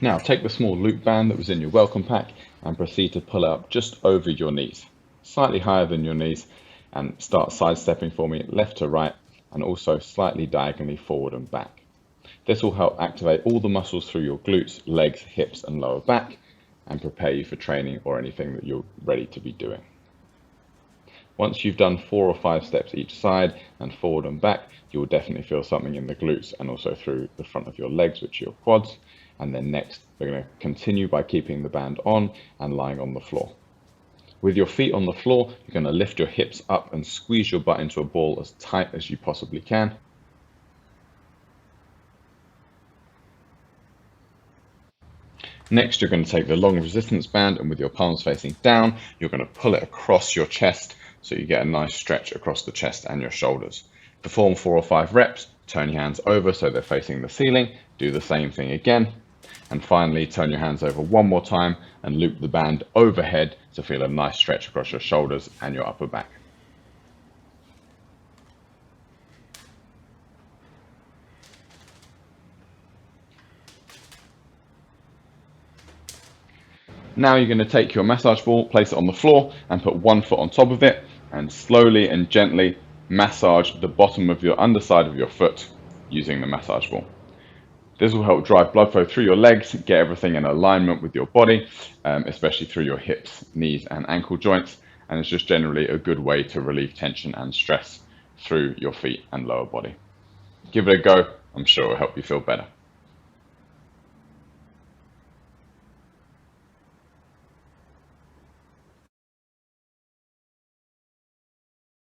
Now take the small loop band that was in your welcome pack and proceed to pull it up just over your knees, slightly higher than your knees, and start sidestepping for me left to right and also slightly diagonally forward and back. This will help activate all the muscles through your glutes, legs, hips and lower back and prepare you for training or anything that you're ready to be doing. Once you've done 4 or 5 steps each side and forward and back, you will definitely feel something in the glutes and also through the front of your legs, which are your quads. And then next, we're going to continue by keeping the band on and lying on the floor. With your feet on the floor, you're going to lift your hips up and squeeze your butt into a ball as tight as you possibly can. Next, you're going to take the long resistance band and with your palms facing down, you're going to pull it across your chest so you get a nice stretch across the chest and your shoulders. Perform 4 or 5 reps, turn your hands over so they're facing the ceiling, do the same thing again. And finally, turn your hands over one more time and loop the band overhead to feel a nice stretch across your shoulders and your upper back. Now you're going to take your massage ball, place it on the floor and put one foot on top of it and slowly and gently massage the bottom of your underside of your foot using the massage ball. This will help drive blood flow through your legs, get everything in alignment with your body, especially through your hips, knees and ankle joints. And it's just generally a good way to relieve tension and stress through your feet and lower body. Give it a go. I'm sure it will help you feel better.